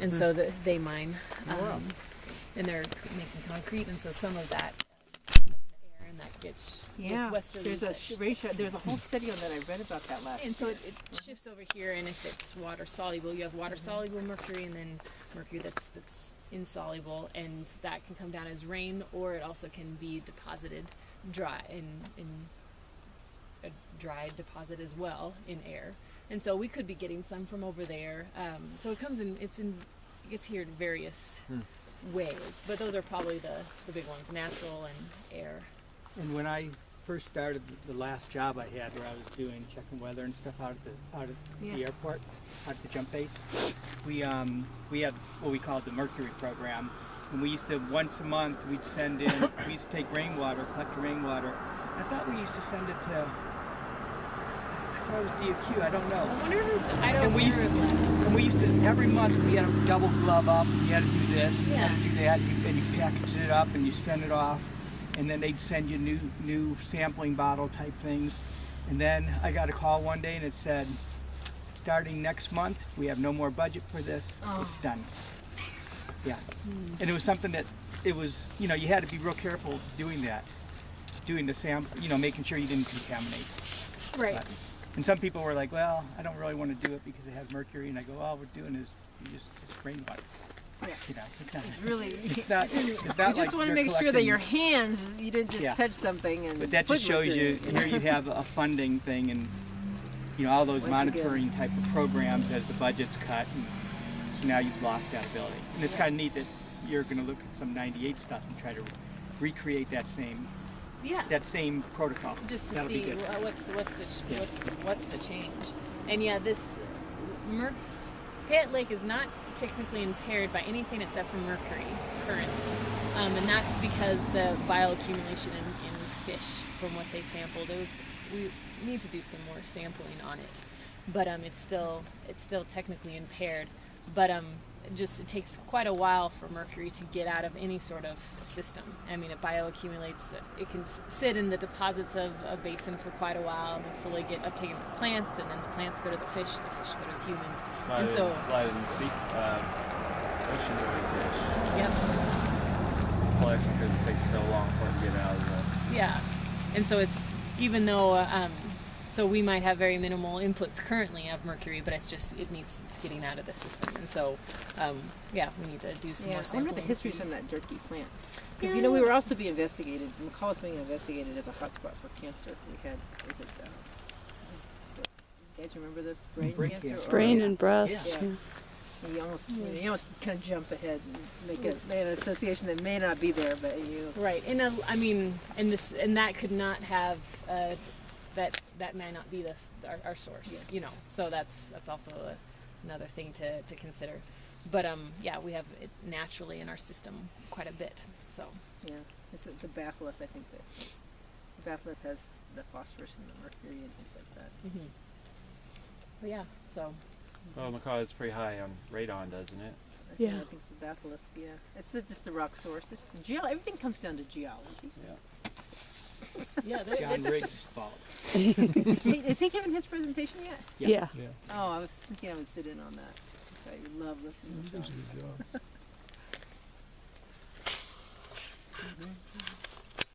and so they mine, and they're making concrete, and so some of that in the air, and that gets westerlies. There's a whole study on that. I read about that last. And so it shifts over here, and if it's water soluble, you have water soluble mercury, and then mercury that's insoluble, and that can come down as rain, or it also can be deposited dry in a dry deposit as well in air. And so we could be getting some from over there. So it comes in. It gets here in various ways, but those are probably the big ones: natural and air. And when I first started the last job I had, where I was doing checking weather and stuff out at the airport, out at the jump base, we had what we called the Mercury program, and we used to once a month we'd send in. We used to take rainwater, collect the rainwater. I thought we used to send it to. I thought it was DOQ. I don't know. I wonder if it's, I don't. And we used to every month we had to double glove up. You had to do this. You had to do that. And you package it up and you send it off. And then they'd send you new sampling bottle type things. And then I got a call one day and it said, starting next month, we have no more budget for this. It's done. Yeah. And it was something that it was, you had to be real careful doing that, doing the sample, making sure you didn't contaminate. Right. And some people were like, well, I don't really want to do it because it has mercury. And I go, all we're doing is it's rainwater. Yeah. It's really. It's not you like just want to make sure that your hands, you didn't just touch something and. But that just shows you here you have a funding thing and all those monitoring type of programs as the budget's cut, and so now you've lost that ability. And it's kind of neat that you're going to look at some '98 stuff and try to recreate that same protocol. Just to That'll see be good. what's the change. And this Payette Lake is not technically impaired by anything except for mercury currently, and that's because the bioaccumulation in fish from what they sampled. We need to do some more sampling on it, but it's still technically impaired. But it takes quite a while for mercury to get out of any sort of system. I mean, it bioaccumulates. It can sit in the deposits of a basin for quite a while, and then slowly get uptaken by plants, and then the plants go to the fish go to humans. A lot of sea ocean-going fish. Yep. Collection because it takes so long for it to get out of the. Yeah, and so it's even though so we might have very minimal inputs currently of mercury, but it's getting out of the system, and so we need to do some more sampling. I wonder the history of that jerky plant, because we were also being investigated. McCall was being investigated as a hotspot for cancer. We had you guys remember this brain cancer? Brain and breast. Yeah. You almost kind of jump ahead and make an association that may not be there, but you. Right, and and that could not have that may not be our source. So that's also another thing to consider. But we have it naturally in our system quite a bit. So it's the batholith. I think that the batholith has the phosphorus and the mercury and things like that. Mm-hmm. But so. Well, McCall is pretty high on radon, doesn't it? I think it's the batholith. Yeah, it's just the rock source. It's the everything comes down to geology. Yeah. John Riggs' fault. Hey, is he giving his presentation yet? Yeah. Oh, I was thinking I would sit in on that. I love listening to John.